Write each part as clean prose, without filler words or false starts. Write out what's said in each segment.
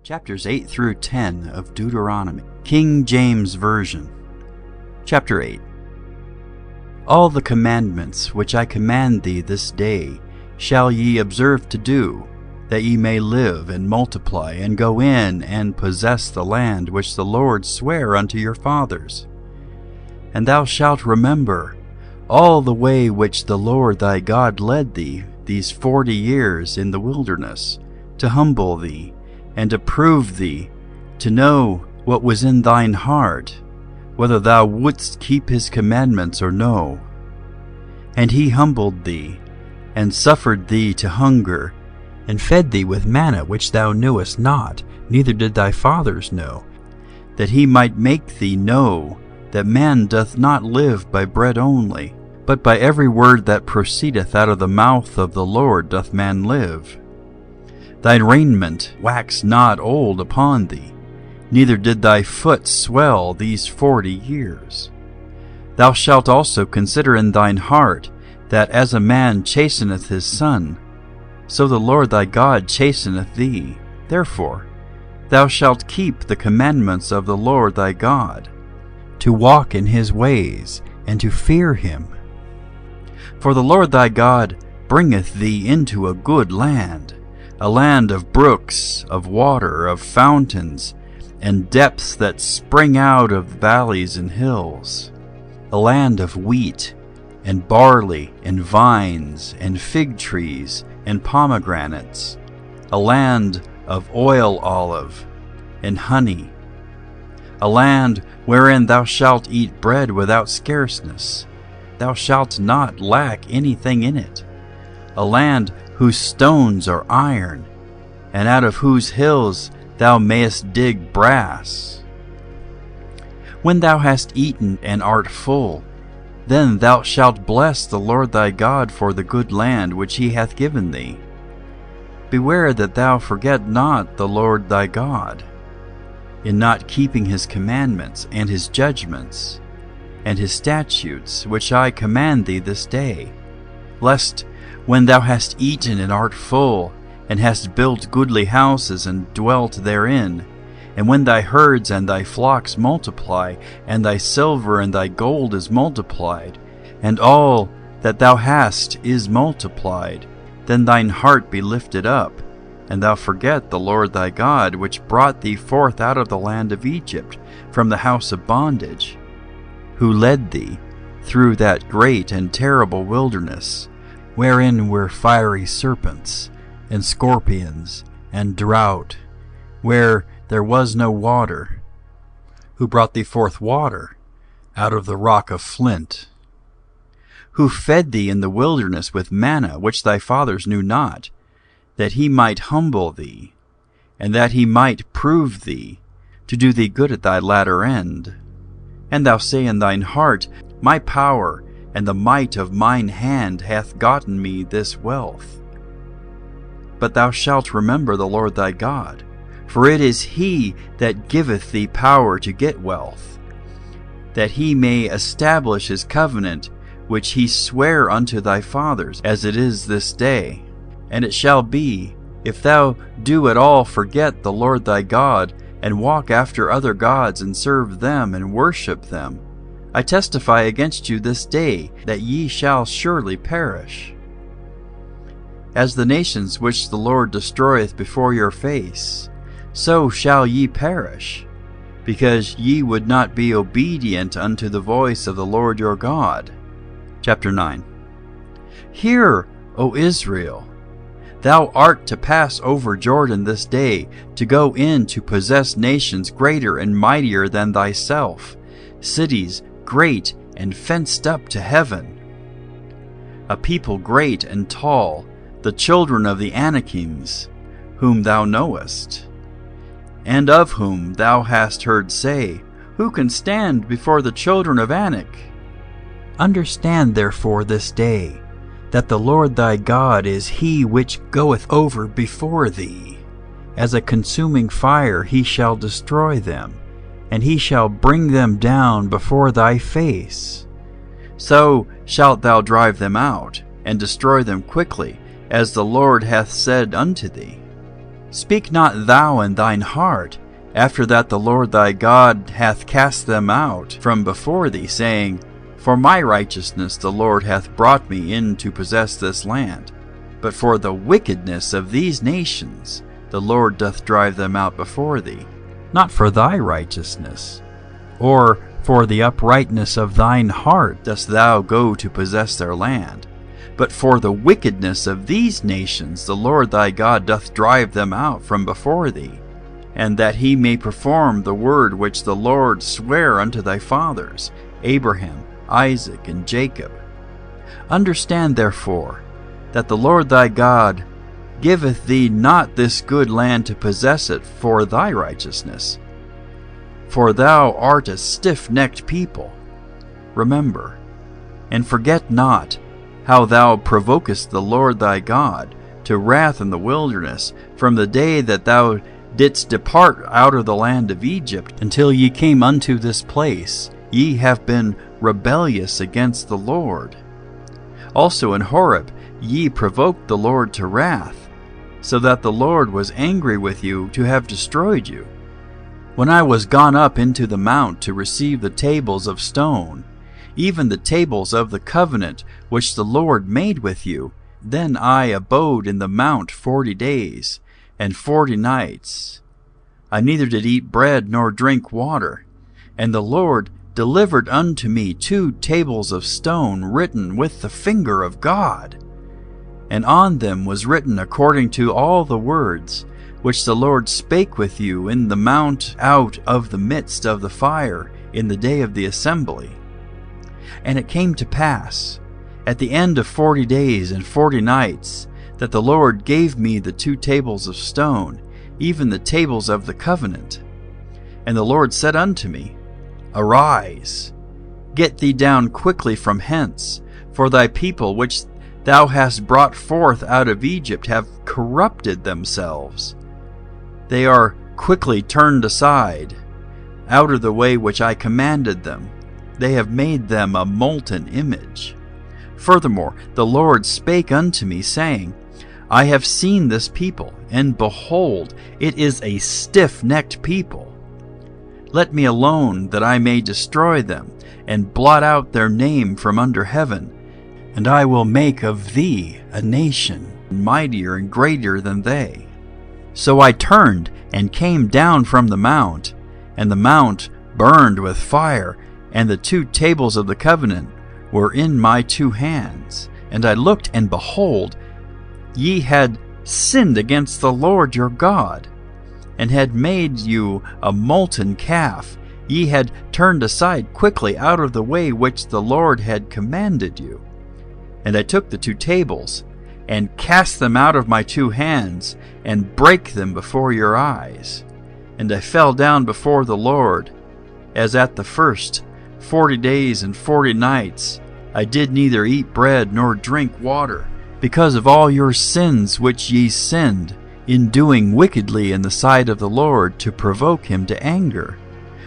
Chapters 8 through 10 of Deuteronomy, King James Version. Chapter 8. All the commandments which I command thee this day shall ye observe to do, that ye may live and multiply, and go in and possess the land which the Lord sware unto your fathers. And thou shalt remember all the way which the Lord thy God led thee these 40 years in the wilderness, to humble thee, and to prove thee, to know what was in thine heart, whether thou wouldst keep his commandments or no. And he humbled thee, and suffered thee to hunger, and fed thee with manna which thou knewest not, neither did thy fathers know, that he might make thee know that man doth not live by bread only, but by every word that proceedeth out of the mouth of the Lord doth man live. Thine raiment waxed not old upon thee, neither did thy foot swell these 40 years. Thou shalt also consider in thine heart that as a man chasteneth his son, so the Lord thy God chasteneth thee. Therefore thou shalt keep the commandments of the Lord thy God, to walk in his ways, and to fear him. For the Lord thy God bringeth thee into a good land, a land of brooks, of water, of fountains, and depths that spring out of valleys and hills, a land of wheat, and barley, and vines, and fig trees, and pomegranates, a land of oil olive, and honey, a land wherein thou shalt eat bread without scarceness, thou shalt not lack anything in it, a land whose stones are iron, and out of whose hills thou mayest dig brass. When thou hast eaten and art full, then thou shalt bless the Lord thy God for the good land which he hath given thee. Beware that thou forget not the Lord thy God, in not keeping his commandments and his judgments, and his statutes which I command thee this day, lest when thou hast eaten and art full, and hast built goodly houses and dwelt therein, and when thy herds and thy flocks multiply, and thy silver and thy gold is multiplied, and all that thou hast is multiplied, then thine heart be lifted up, and thou forget the Lord thy God, which brought thee forth out of the land of Egypt, from the house of bondage, who led thee through that great and terrible wilderness, wherein were fiery serpents, and scorpions, and drought, where there was no water, who brought thee forth water out of the rock of flint, who fed thee in the wilderness with manna which thy fathers knew not, that he might humble thee, and that he might prove thee, to do thee good at thy latter end. And thou say in thine heart, My power and the might of mine hand hath gotten me this wealth. But thou shalt remember the Lord thy God, for it is he that giveth thee power to get wealth, that he may establish his covenant which he sware unto thy fathers, as it is this day. And it shall be, if thou do at all forget the Lord thy God, and walk after other gods, and serve them, and worship them, I testify against you this day, that ye shall surely perish. As the nations which the Lord destroyeth before your face, so shall ye perish, because ye would not be obedient unto the voice of the Lord your God. Chapter 9. Hear, O Israel, thou art to pass over Jordan this day, to go in to possess nations greater and mightier than thyself, cities great and fenced up to heaven, a people great and tall, the children of the Anakims, whom thou knowest, and of whom thou hast heard say, Who can stand before the children of Anak? Understand therefore this day, that the Lord thy God is he which goeth over before thee. As a consuming fire he shall destroy them, and he shall bring them down before thy face. So shalt thou drive them out, and destroy them quickly, as the Lord hath said unto thee. Speak not thou in thine heart, after that the Lord thy God hath cast them out from before thee, saying, For my righteousness the Lord hath brought me in to possess this land. But for the wickedness of these nations the Lord doth drive them out before thee, not for thy righteousness, or for the uprightness of thine heart dost thou go to possess their land, but for the wickedness of these nations the Lord thy God doth drive them out from before thee, and that he may perform the word which the Lord sware unto thy fathers, Abraham, Isaac, and Jacob. Understand therefore that the Lord thy God giveth thee not this good land to possess it for thy righteousness, for thou art a stiff-necked people. Remember, and forget not how thou provokest the Lord thy God to wrath in the wilderness from the day that thou didst depart out of the land of Egypt until ye came unto this place. Ye have been rebellious against the Lord. Also in Horeb ye provoked the Lord to wrath, so that the Lord was angry with you to have destroyed you. When I was gone up into the mount to receive the tables of stone, even the tables of the covenant which the Lord made with you, then I abode in the mount 40 days and 40 nights. I neither did eat bread nor drink water. And the Lord delivered unto me 2 tables of stone written with the finger of God. And on them was written according to all the words which the Lord spake with you in the mount out of the midst of the fire in the day of the assembly. And it came to pass, at the end of 40 days and 40 nights, that the Lord gave me the 2 tables of stone, even the tables of the covenant. And the Lord said unto me, Arise, get thee down quickly from hence, for thy people which thou hast brought forth out of Egypt have corrupted themselves. They are quickly turned aside, out of the way which I commanded them. They have made them a molten image. Furthermore, the Lord spake unto me, saying, I have seen this people, and behold, it is a stiff-necked people. Let me alone, that I may destroy them, and blot out their name from under heaven, and I will make of thee a nation mightier and greater than they. So I turned and came down from the mount, and the mount burned with fire, and the 2 tables of the covenant were in my 2 hands. And I looked, and behold, ye had sinned against the Lord your God, and had made you a molten calf. Ye had turned aside quickly out of the way which the Lord had commanded you. And I took the 2 tables, and cast them out of my 2 hands, and brake them before your eyes. And I fell down before the Lord, as at the first 40 days and 40 nights. I did neither eat bread nor drink water, because of all your sins which ye sinned, in doing wickedly in the sight of the Lord, to provoke him to anger.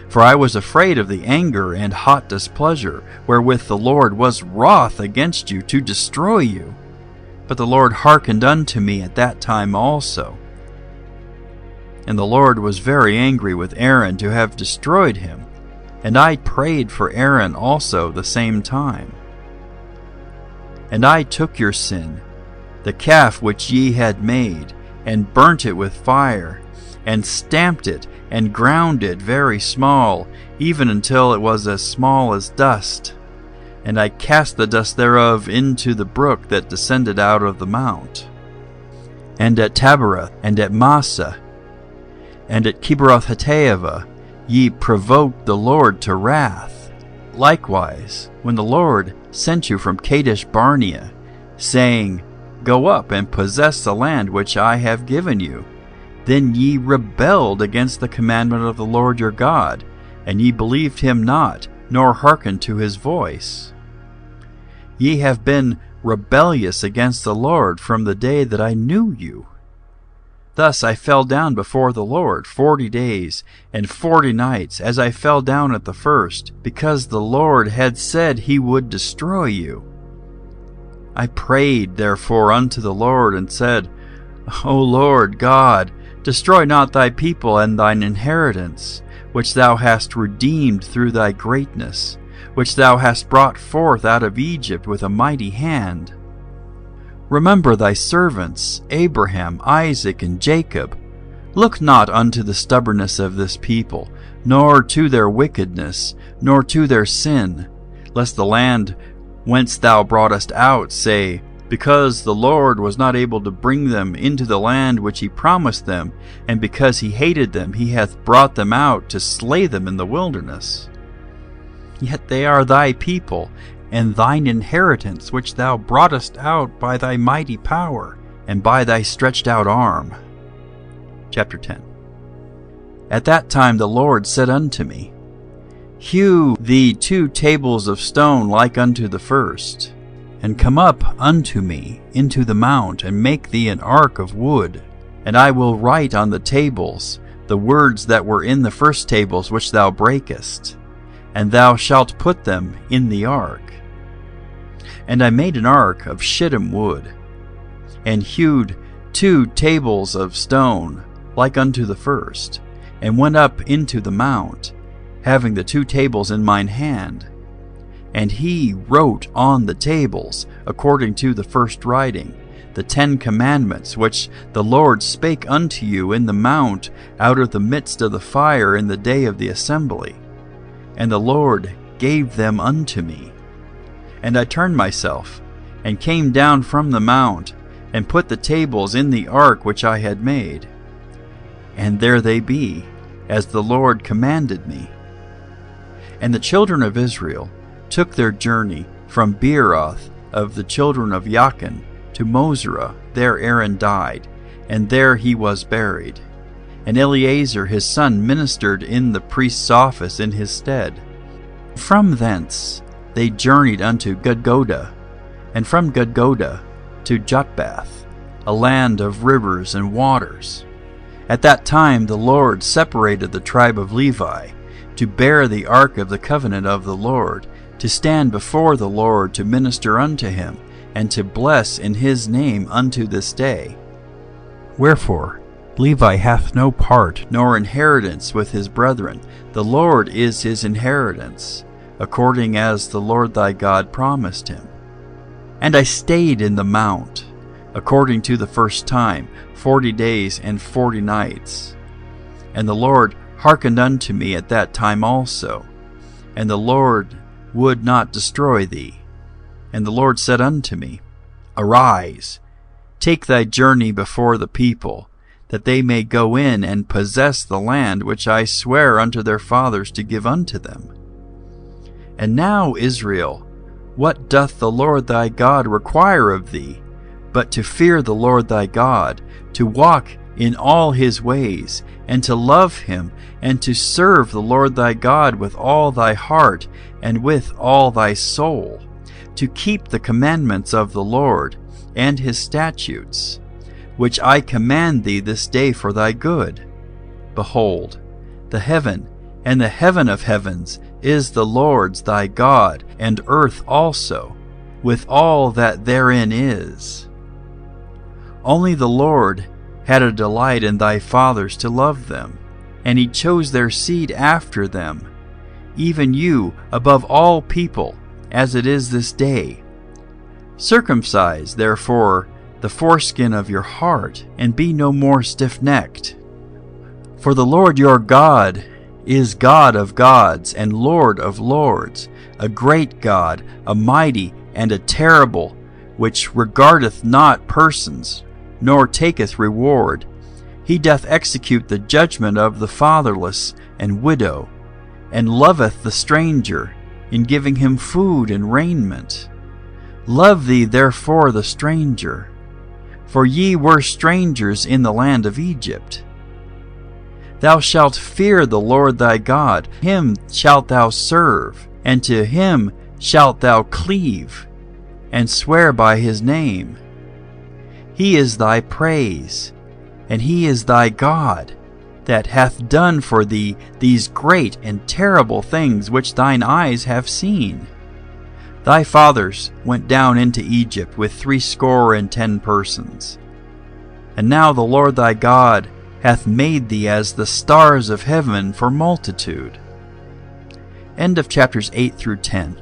For I was afraid of the anger and hot displeasure, wherewith the Lord was wroth against you to destroy you. But the Lord hearkened unto me at that time also. And the Lord was very angry with Aaron to have destroyed him, and I prayed for Aaron also the same time. And I took your sin, the calf which ye had made, and burnt it with fire, and stamped it, and ground it very small, even until it was as small as dust. And I cast the dust thereof into the brook that descended out of the mount. And at Taberah, and at Massa, and at Kibroth-Hattaavah, ye provoked the Lord to wrath. Likewise, when the Lord sent you from Kadesh Barnea, saying, Go up and possess the land which I have given you, then ye rebelled against the commandment of the Lord your God, and ye believed him not, nor hearkened to his voice. Ye have been rebellious against the Lord from the day that I knew you. Thus I fell down before the Lord 40 days and 40 nights, as I fell down at the first, because the Lord had said he would destroy you. I prayed therefore unto the Lord, and said, O Lord God, Destroy not thy people and thine inheritance, which thou hast redeemed through thy greatness, which thou hast brought forth out of Egypt with a mighty hand. Remember thy servants, Abraham, Isaac, and Jacob. Look not unto the stubbornness of this people, nor to their wickedness, nor to their sin, lest the land whence thou broughtest out say, Because the Lord was not able to bring them into the land which he promised them, and because he hated them, he hath brought them out to slay them in the wilderness. Yet they are thy people, and thine inheritance, which thou broughtest out by thy mighty power, and by thy stretched out arm. Chapter 10. At that time the Lord said unto me, Hew thee 2 tables of stone like unto the first, and come up unto me into the mount, and make thee an ark of wood. And I will write on the tables the words that were in the first tables which thou breakest, and thou shalt put them in the ark. And I made an ark of shittim wood, and hewed 2 tables of stone like unto the first, and went up into the mount, having the 2 tables in mine hand. And he wrote on the tables, according to the first writing, the 10 commandments which the Lord spake unto you in the mount out of the midst of the fire in the day of the assembly. And the Lord gave them unto me. And I turned myself, and came down from the mount, and put the tables in the ark which I had made. And there they be, as the Lord commanded me. And the children of Israel took their journey from Beeroth of the children of Jachin to Mosera. There Aaron died, and there he was buried. And Eleazar his son ministered in the priest's office in his stead. From thence they journeyed unto Gudgoda, and from Gudgoda to Jotbath, a land of rivers and waters. At that time the Lord separated the tribe of Levi, to bear the ark of the covenant of the Lord, to stand before the Lord to minister unto him, and to bless in his name unto this day. Wherefore Levi hath no part nor inheritance with his brethren. The Lord is his inheritance, according as the Lord thy God promised him. And I stayed in the mount, according to the first time, 40 days and 40 nights. And the Lord hearkened unto me at that time also, and the Lord would not destroy thee. And the Lord said unto me, Arise, take thy journey before the people, that they may go in and possess the land which I swear unto their fathers to give unto them. And now, Israel, what doth the Lord thy God require of thee, but to fear the Lord thy God, to walk in all his ways, and to love him, and to serve the Lord thy God with all thy heart and with all thy soul, to keep the commandments of the Lord and his statutes, which I command thee this day for thy good. Behold, the heaven and the heaven of heavens is the Lord's thy God, and earth also, with all that therein is. Only the Lord had a delight in thy fathers to love them, and he chose their seed after them, even you above all people, as it is this day. Circumcise, therefore, the foreskin of your heart, and be no more stiff-necked. For the Lord your God is God of gods and Lord of lords, a great God, a mighty and a terrible, which regardeth not persons, nor taketh reward. He doth execute the judgment of the fatherless and widow, and loveth the stranger, in giving him food and raiment. Love thee therefore the stranger, for ye were strangers in the land of Egypt. Thou shalt fear the Lord thy God, him shalt thou serve, and to him shalt thou cleave, and swear by his name. He is thy praise, and he is thy God, that hath done for thee these great and terrible things which thine eyes have seen. Thy fathers went down into Egypt with 70 persons. And now the Lord thy God hath made thee as the stars of heaven for multitude. End of chapters 8 through 10.